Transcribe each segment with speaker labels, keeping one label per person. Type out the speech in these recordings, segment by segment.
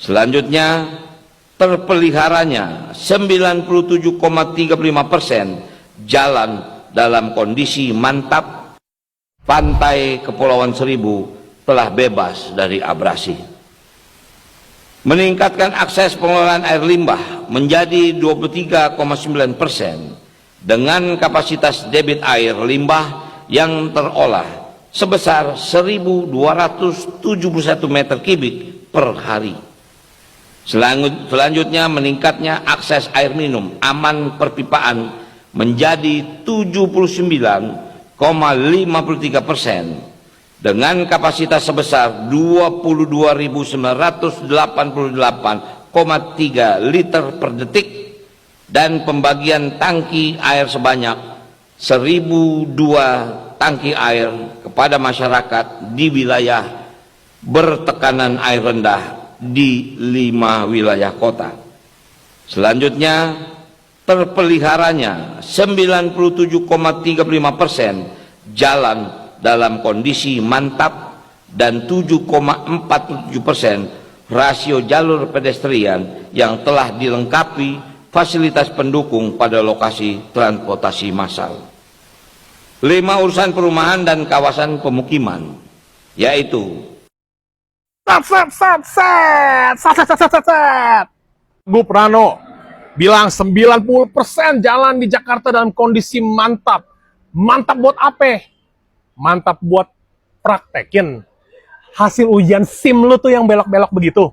Speaker 1: Selanjutnya, terpeliharanya 97,35% jalan dalam kondisi mantap. Pantai Kepulauan Seribu telah bebas dari abrasi. Meningkatkan akses pengelolaan air limbah menjadi 23,9% dengan kapasitas debit air limbah yang terolah sebesar 1.271 meter kubik per hari. Selanjutnya, meningkatnya akses air minum aman perpipaan menjadi 79,53% dengan kapasitas sebesar 22.988,3 liter per detik dan pembagian tangki air sebanyak 1.002 tangki air kepada masyarakat di wilayah bertekanan air rendah di 5 wilayah kota. Selanjutnya, terpeliharanya 97,35% jalan dalam kondisi mantap dan 7,47% rasio jalur pedestrian yang telah dilengkapi fasilitas pendukung pada lokasi transportasi massal. 5 urusan perumahan dan kawasan pemukiman, yaitu
Speaker 2: Gub Rano bilang 90% jalan di Jakarta dalam kondisi mantap. Mantap buat apa? Mantap buat praktekin hasil ujian SIM lu tuh yang belok-belok begitu.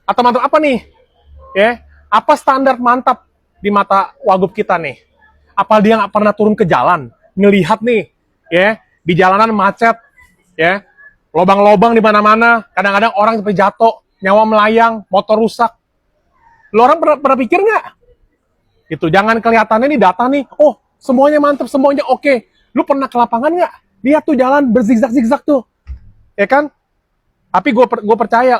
Speaker 2: Atau mantap apa nih? Ya, apa standar mantap di mata Wagub kita nih? Apa dia nggak pernah turun ke jalan, ngelihat nih, ya, di jalanan macet, ya, lobang-lobang di mana-mana, kadang-kadang orang sampai jatuh, nyawa melayang, motor rusak. Lo orang pernah pikir nggak? Itu jangan kelihatannya nih data nih, oh semuanya mantap, semuanya oke. Lu pernah ke lapangan nggak? Lihat tuh jalan berzigzag-zigzag tuh, ya kan? Tapi gue percaya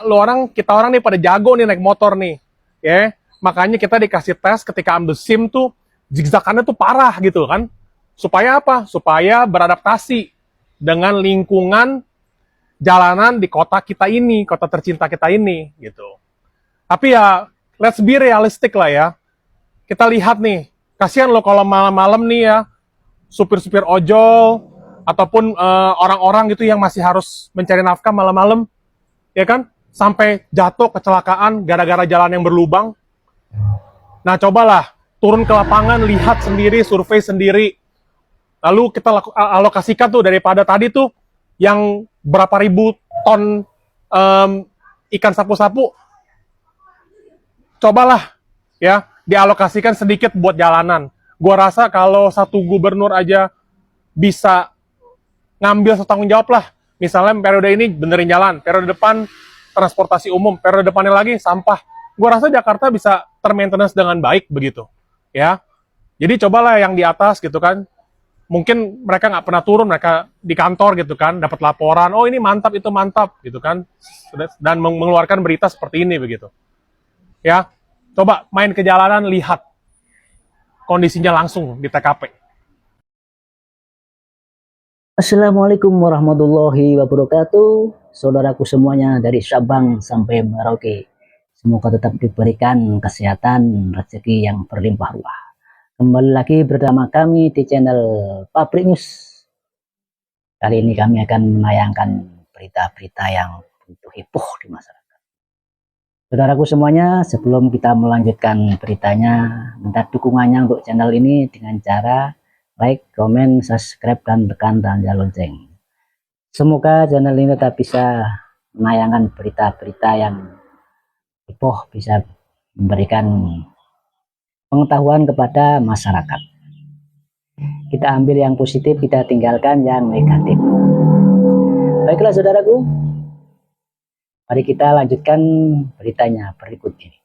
Speaker 2: kita orang nih pada jago nih naik motor nih, ya. Makanya kita dikasih tes ketika ambil SIM tuh zigzagannya tuh parah gitu kan? Supaya apa? Supaya beradaptasi dengan lingkungan jalanan di kota kita ini, kota tercinta kita ini, gitu. Tapi ya, let's be realistic lah ya. Kita lihat nih, kasihan loh kalau malam-malam nih ya, supir-supir ojol, ataupun orang-orang gitu yang masih harus mencari nafkah malam-malam, ya kan? Sampai jatuh kecelakaan gara-gara jalan yang berlubang. Nah, cobalah turun ke lapangan, lihat sendiri, survei sendiri. Lalu kita alokasikan tuh daripada tadi tuh yang berapa ribu ton ikan sapu-sapu, cobalah ya dialokasikan sedikit buat jalanan. Gua rasa kalau satu gubernur aja bisa ngambil tanggung jawab lah. Misalnya periode ini benerin jalan, periode depan transportasi umum, periode depannya lagi sampah. Gua rasa Jakarta bisa termaintenance dengan baik begitu, ya. Jadi cobalah yang di atas gitu kan. Mungkin mereka nggak pernah turun, mereka di kantor gitu kan, dapat laporan, oh ini mantap, itu mantap gitu kan, dan mengeluarkan berita seperti ini begitu. Ya, coba main ke jalanan, lihat kondisinya langsung di TKP.
Speaker 3: Assalamualaikum warahmatullahi wabarakatuh, saudaraku semuanya dari Sabang sampai Merauke. Semoga tetap diberikan kesehatan, rezeki yang berlimpah ruah. Kembali lagi bersama kami di channel Pabrik News. Kali ini kami akan menayangkan berita-berita yang begitu heboh di masyarakat. Saudaraku semuanya, sebelum kita melanjutkan beritanya, minta dukungannya untuk channel ini dengan cara like, komen, subscribe, dan tekan tanda lonceng. Semoga channel ini tetap bisa menayangkan berita-berita yang heboh, bisa memberikan pengetahuan kepada masyarakat. Kita ambil yang positif, kita tinggalkan yang negatif. Baiklah saudaraku, mari kita lanjutkan beritanya berikut ini.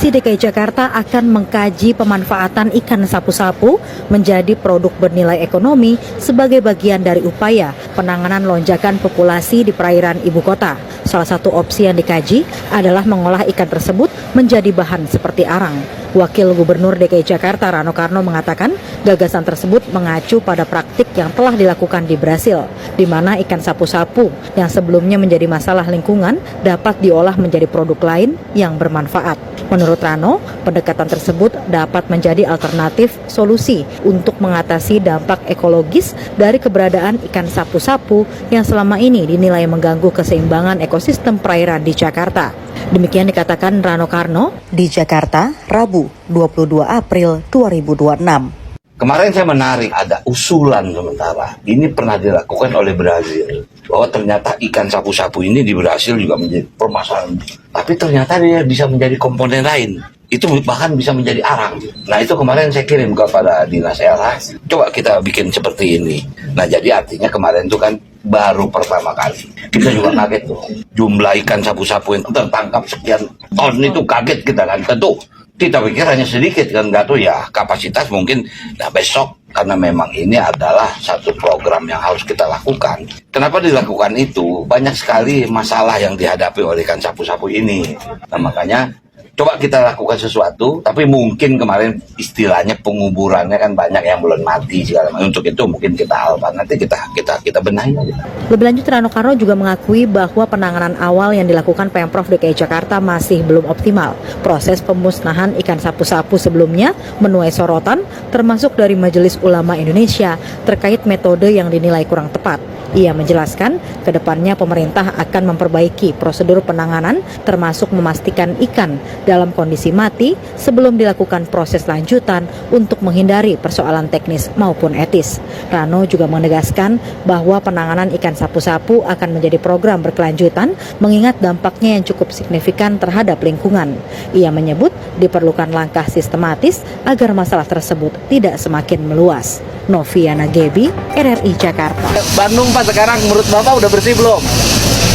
Speaker 4: Provinsi DKI Jakarta akan mengkaji pemanfaatan ikan sapu-sapu menjadi produk bernilai ekonomi sebagai bagian dari upaya penanganan lonjakan populasi di perairan ibu kota. Salah satu opsi yang dikaji adalah mengolah ikan tersebut menjadi bahan seperti arang. Wakil Gubernur DKI Jakarta Rano Karno mengatakan gagasan tersebut mengacu pada praktik yang telah dilakukan di Brasil, di mana ikan sapu-sapu yang sebelumnya menjadi masalah lingkungan dapat diolah menjadi produk lain yang bermanfaat. Menurut Rano, pendekatan tersebut dapat menjadi alternatif solusi untuk mengatasi dampak ekologis dari keberadaan ikan sapu-sapu yang selama ini dinilai mengganggu keseimbangan ekosistem perairan di Jakarta. Demikian dikatakan Rano Karno di Jakarta, Rabu 22 April 2026.
Speaker 1: Kemarin saya menarik, ada usulan sementara. Ini pernah dilakukan oleh Brazil. Bahwa ternyata ikan sapu-sapu ini di Brazil juga menjadi permasalahan. Tapi ternyata dia bisa menjadi komponen lain. Itu bahkan bisa menjadi arang. Nah itu kemarin saya kirim kepada Dinas LH. Coba kita bikin seperti ini. Nah jadi artinya kemarin itu kan baru pertama kali. Kita juga kaget tuh. Jumlah ikan sapu-sapu yang tertangkap sekian ton itu kaget kita kan. Tentu kita pikir hanya sedikit kan, nggak tuh ya kapasitas mungkin nah besok karena memang ini adalah satu program yang harus kita lakukan. Kenapa dilakukan itu? Banyak sekali masalah yang dihadapi oleh ikan sapu-sapu ini. Nah makanya coba kita lakukan sesuatu, tapi mungkin kemarin istilahnya penguburannya kan banyak yang belum mati segala macam. Untuk itu mungkin kita alban nanti kita benahi aja.
Speaker 4: Lebih lanjut, Rano Karno juga mengakui bahwa penanganan awal yang dilakukan Pemprov DKI Jakarta masih belum optimal. Proses pemusnahan ikan sapu-sapu sebelumnya menuai sorotan, termasuk dari Majelis Ulama Indonesia terkait metode yang dinilai kurang tepat. Ia menjelaskan, kedepannya pemerintah akan memperbaiki prosedur penanganan, termasuk memastikan ikan dalam kondisi mati sebelum dilakukan proses lanjutan untuk menghindari persoalan teknis maupun etis. Rano juga menegaskan bahwa penanganan ikan sapu-sapu akan menjadi program berkelanjutan mengingat dampaknya yang cukup signifikan terhadap lingkungan. Ia menyebut diperlukan langkah sistematis agar masalah tersebut tidak semakin meluas. Noviana Gebi, RRI Jakarta.
Speaker 5: Bandung Pak sekarang menurut Bapak udah bersih belum?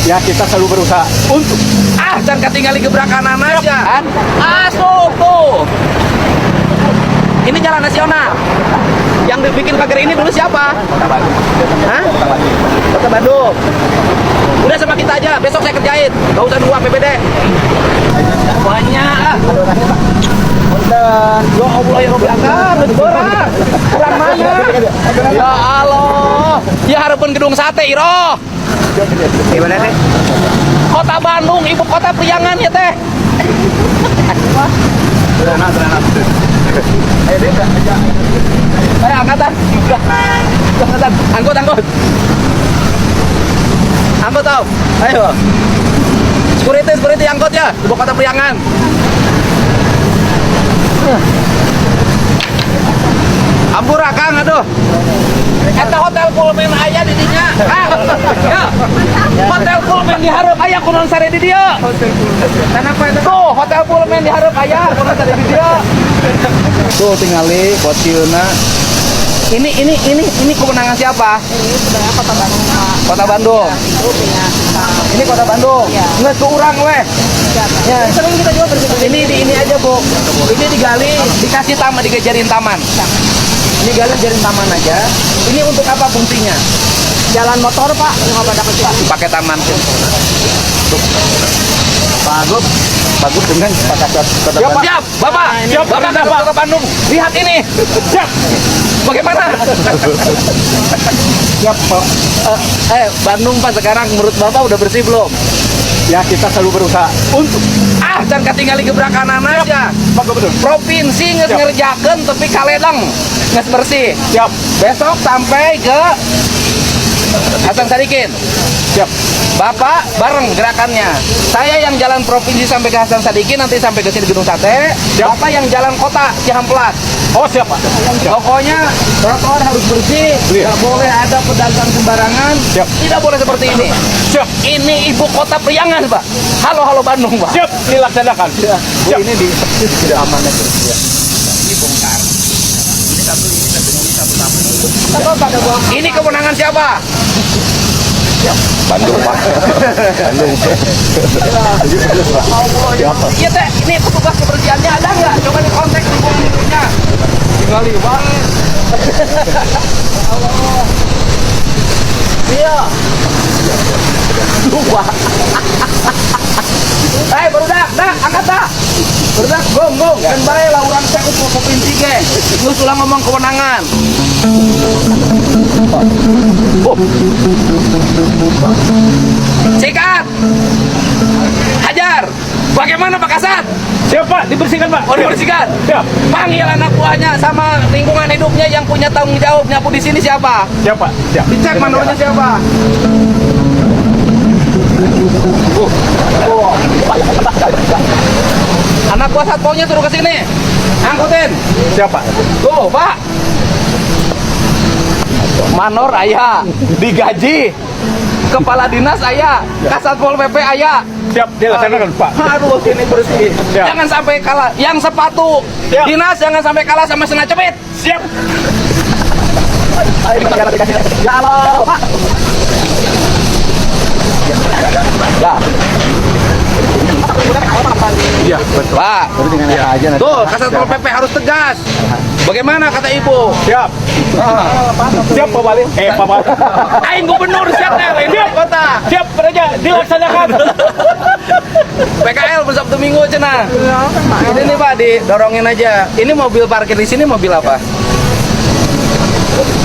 Speaker 2: Ya kita selalu berusaha untuk
Speaker 5: Jangan ketinggalan gebrak kanan aja. Tuh. Ini jalan nasional. Yang bikin pagar ini dulu siapa? Hah? Kota Bandung. Udah sama kita aja, besok saya kerjain. Gak usah nunggu APBD. Banyak. Ya Allah ya Rabbi akar, kurang mana? Ya Allah, ya harapan gedung sate Iro. Gimana teh? Kota Bandung, ibu kota Priangan ya teh. Ayo angkatan. Angkut. Angkut tau. Ayo. Security angkut ya, ibu kota Priangan. Ampura Kang, aduh. Eta hotel Pullman aya di dinya. Ya. Hotel Pullman dihareup aya kunaon sare di dieu. Kenapa itu? Tuh, hotel Pullman dihareup aya kunaon sare di dieu. Tuh tingali buat cieuna. Ini kemenangan siapa?
Speaker 6: Ini sebenarnya Kota Bandung, Pak.
Speaker 5: Kota Bandung.
Speaker 6: Ya,
Speaker 5: Ini Kota Bandung.
Speaker 6: Iya.
Speaker 5: Nggak ke urang weh. Ya.
Speaker 6: sering kita juga bersih.
Speaker 5: Ini aja Bu. Ini digali, dikasih taman, digejarin taman. Ini gali jarin taman aja. Ini untuk apa fungsinya?
Speaker 6: Jalan motor, Pak, nggak pada kecil.
Speaker 5: Pakai taman. Bagus dengan Kota Bandung. Siap, Bapak. Siap, Bapak ke Kota Bandung. Lihat ini. Siap. Bagaimana? Siap, Pak. Bandung Pak sekarang menurut Bapak udah bersih belum?
Speaker 2: ya kita selalu berusaha untuk
Speaker 5: Jangan ketinggalan gebrak kanan aja.
Speaker 2: Pak Gubernur.
Speaker 5: Provinsi nges ngerjakeun tapi kaledang nges bersih.
Speaker 2: Siap.
Speaker 5: Besok sampai ke Hasan Sadikin.
Speaker 2: Siap.
Speaker 5: Bapak bareng gerakannya. Saya yang jalan provinsi sampai ke Hasan Sadikin, nanti sampai ke sini Gedung Sate.
Speaker 2: Siap.
Speaker 5: Bapak yang jalan kota Cihampelas.
Speaker 2: Oh siap Pak. Siap.
Speaker 5: Pokoknya trotoar harus bersih.
Speaker 2: Iya.
Speaker 5: Tidak boleh ada pedagang sembarangan.
Speaker 2: Siap.
Speaker 5: Tidak boleh seperti ini.
Speaker 2: Siap.
Speaker 5: Ini ibu kota Priangan, Pak. Halo Bandung, Pak.
Speaker 2: Siap. Dilaksanakan.
Speaker 5: Ya.
Speaker 2: Siap.
Speaker 5: Ini tidak aman itu. Ya. Ini bongkar. Ini satu. Ini kemenangan siapa?
Speaker 1: Bandung Pak. Bandung.
Speaker 5: Iya teh, ini petugas kebersihannya ada nggak? Coba di kontak lingkungannya. Tinggal Pak. Allah. Iya. Lupa. Barudak, dah, angkat dah. Barudak, gong. Kan bae lah urang teh ku provinsi ge. Geus ulah ngomong kewenangan. Sikat. Hajar. Bagaimana Pak Kasat?
Speaker 2: Siapa? Dibersihkan Pak.
Speaker 5: Oh, dibersihkan.
Speaker 2: Siap.
Speaker 5: Panggil anak buahnya sama lingkungan hidupnya yang punya tanggung jawab nyapu di sini siapa?
Speaker 2: Siapa? Siap.
Speaker 5: Dicek manualnya siapa? Anak buah satpolnya suruh ke sini. Angkutin.
Speaker 2: Siapa?
Speaker 5: Tuh, Pak. Manor ayah, digaji. Kepala dinas ayah, Kasatpol PP ayah.
Speaker 2: Siap, dilaksanakan Pak.
Speaker 5: Aduh, sini bersih.
Speaker 2: Siap.
Speaker 5: Jangan sampai kalah. Yang sepatu
Speaker 2: Siap.
Speaker 5: dinas jangan sampai kalah sama sena cepit.
Speaker 2: Siap.
Speaker 5: Ya Allah, Pak. Lah.
Speaker 2: Iya, betul.
Speaker 5: Pak. Tuh, Kasatpol PP harus tegas. Bagaimana kata Ibu?
Speaker 2: Siap. Siap Pak Bali. Pak Bali.
Speaker 5: Aing gubernur siap deh, ini kota.
Speaker 2: Siap, Raja, dilaksanakan.
Speaker 5: PKL bersabtu Minggu cenah. Ini nih Pak, didorongin aja. Ini mobil parkir di sini mobil apa?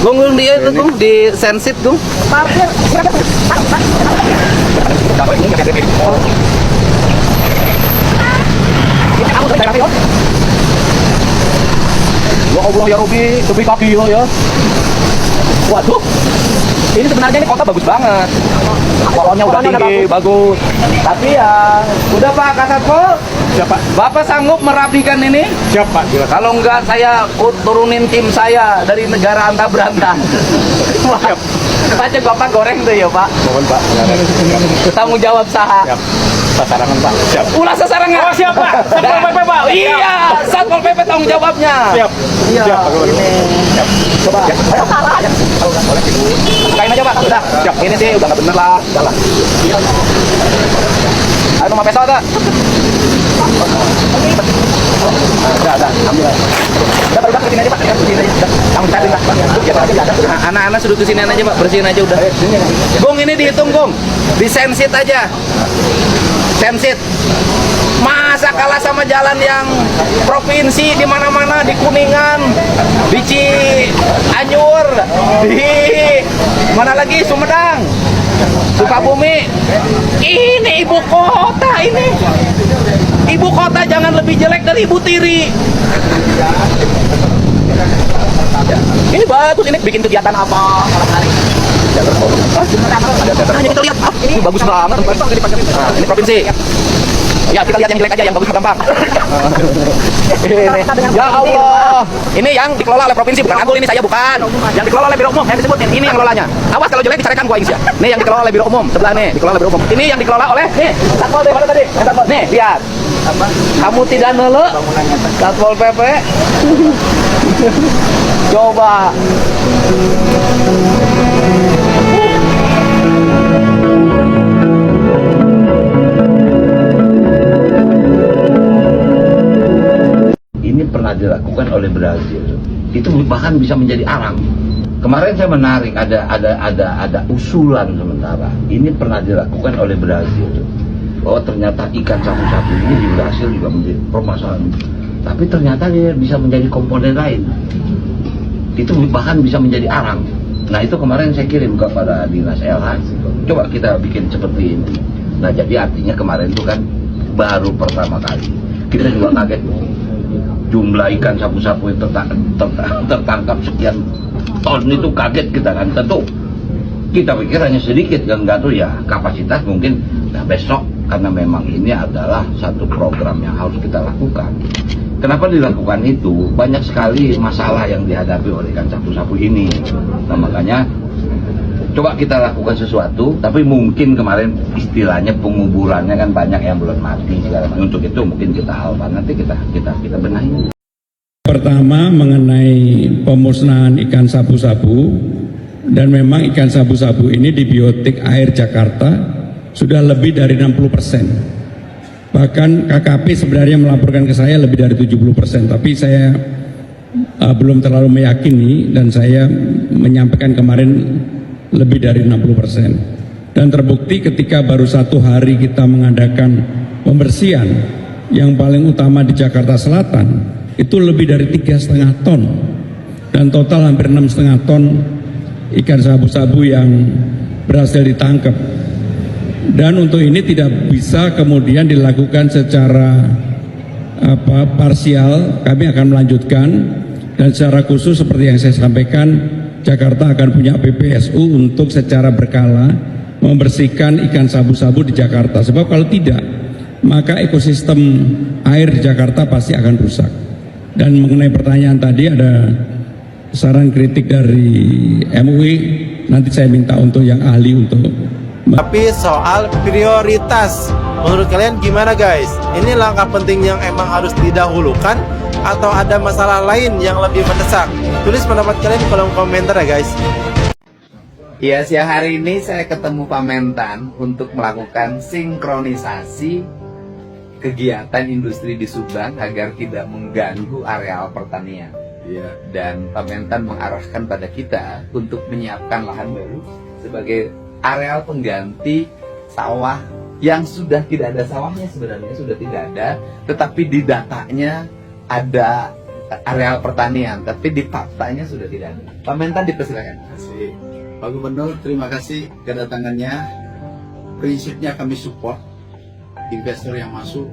Speaker 5: Gung dia itu Gung di sensit Gung. Parkir. Ya Allah ya Robi, lebih kaki lo ya. Waduh, ini sebenarnya ini kota bagus banget. Kolonnya udah tinggi, bagus. Tapi ya, udah Pak Kasatpol.
Speaker 2: Siapa?
Speaker 5: Bapak sanggup merapikan ini?
Speaker 2: Siapa?
Speaker 5: Kalau enggak saya turunin tim saya dari negara anta berantah.
Speaker 2: Siap.
Speaker 5: Pacek Bapak goreng tuh ya Pak.
Speaker 2: Mohon Pak.
Speaker 5: Tanggung jawab saha.
Speaker 2: Siap. Sasarangan Pak. Siap.
Speaker 5: Ulah sasarangan.
Speaker 2: Oh, siap Pak. Satpol PP Pak.
Speaker 5: Iya, Satpol PP tanggung jawabnya.
Speaker 2: Siap.
Speaker 5: Iya.
Speaker 2: Siap Pak Gubernur. Siap.
Speaker 5: Coba. Bukain aja Pak. Udah.
Speaker 2: Siap.
Speaker 5: Ini sih udah nggak bener lah. Udah lah. Ayo mau peso tak? Udah, ambil aja. Udah, Pak, kesini aja Pak. Kesini aja. Kamu cari lah. Anak-anak sudah kesini aja Pak, bersihin aja udah. Gong ini dihitung Gong. Di sensit aja. Sensit. Masa kalah sama jalan yang provinsi di mana-mana, di Kuningan, di Cianjur, di mana lagi Sumedang, Sukabumi. Ini ibu kota ini. Ibu kota jangan lebih jelek dari Ibu Tiri. Ini bagus, ini bikin kegiatan apa malam hari? Hanya kita lihat, ini bagus banget. Nah, ini provinsi. Ya kita lihat yang jelek aja, yang bagus gampang. Ini. Ya Allah, ini yang dikelola oleh provinsi, bukan Agul, ini saya bukan. Yang dikelola oleh Biro Umum, yang disebut ini yang ngelolanya. Awas kalau jelek dicarikan gua Insya. Nih yang dikelola oleh Biro Umum, sebelah nih dikelola oleh Biro Umum. Ini yang dikelola oleh nih Satpol PP tadi. Nih lihat. Kamu tidak nele Satpol PP. Coba.
Speaker 1: Ini pernah dilakukan oleh Brazil. Itu bahkan bisa menjadi arang. Kemarin saya menarik ada usulan sementara. Ini pernah dilakukan oleh Brazil. Bahwa ternyata ikan sapu-sapu ini di Brazil juga menjadi permasalahan. Tapi ternyata dia bisa menjadi komponen lain. Itu bahkan bisa menjadi arang. Nah itu kemarin saya kirim kepada Dinas LH. Coba kita bikin seperti ini. Nah jadi artinya kemarin itu kan baru pertama kali. Kita juga kaget. Jumlah ikan sapu-sapu yang tertangkap sekian ton itu kaget kita kan. Tentu kita pikir hanya sedikit kan, nggak tuh ya kapasitas mungkin. Nah besok karena memang ini adalah satu program yang harus kita lakukan. Kenapa dilakukan itu? Banyak sekali masalah yang dihadapi oleh ikan sapu-sapu ini. Nah makanya coba kita lakukan sesuatu, tapi mungkin kemarin istilahnya penguburannya kan banyak yang belum mati segala macam. Untuk itu mungkin kita alfa nanti kita benahi.
Speaker 7: Pertama mengenai pemusnahan ikan sapu-sapu, Dan memang ikan sabu-sabu ini di biotik air Jakarta sudah lebih dari 60%. Bahkan KKP sebenarnya melaporkan ke saya lebih dari 70%, tapi saya belum terlalu meyakini dan saya menyampaikan kemarin lebih dari 60%. Dan terbukti ketika baru 1 hari kita mengadakan pembersihan yang paling utama di Jakarta Selatan, itu lebih dari 3,5 ton. Dan total hampir 6,5 ton ikan sabu-sabu yang berhasil ditangkap. Dan untuk ini tidak bisa kemudian dilakukan secara parsial, kami akan melanjutkan. Dan secara khusus seperti yang saya sampaikan, Jakarta akan punya PPSU untuk secara berkala membersihkan ikan sabu-sabu di Jakarta. Sebab kalau tidak, maka ekosistem air di Jakarta pasti akan rusak. Dan mengenai pertanyaan tadi, ada saran kritik dari MUI, nanti saya minta untuk yang ahli untuk.
Speaker 8: Tapi soal prioritas, menurut kalian gimana guys? Ini langkah penting yang emang harus didahulukan atau ada masalah lain yang lebih mendesak? Tulis pendapat kalian di kolom komentar ya guys.
Speaker 5: Ya, siang hari ini saya ketemu Pak Mentan untuk melakukan sinkronisasi kegiatan industri di Subang agar tidak mengganggu areal pertanian. Dan Pak Mentan mengarahkan pada kita untuk menyiapkan lahan baru sebagai areal pengganti sawah yang sudah tidak ada sawahnya, sebenarnya sudah tidak ada, tetapi di datanya ada areal pertanian, tapi di faktanya sudah tidak ada. Pak Mentan dipersilakan.
Speaker 9: Pak Gubernur, terima kasih kedatangannya. Prinsipnya kami support investor yang masuk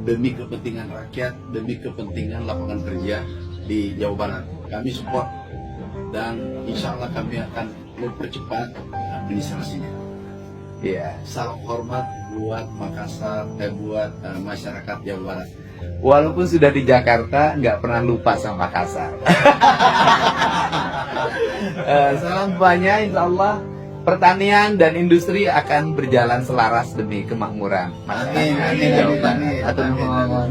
Speaker 9: demi kepentingan rakyat, demi kepentingan lapangan kerja di Jawa Barat. Kami support dan insya Allah kami akan mempercepat administrasinya.
Speaker 5: Ya,
Speaker 9: salam hormat buat Makassar dan buat masyarakat Jawa Barat.
Speaker 5: Walaupun sudah di Jakarta, nggak pernah lupa sama Makassar. Salam banyak, insya Allah pertanian dan industri akan berjalan selaras demi kemakmuran.
Speaker 9: Amin, amin, amin, amin, amin, amin.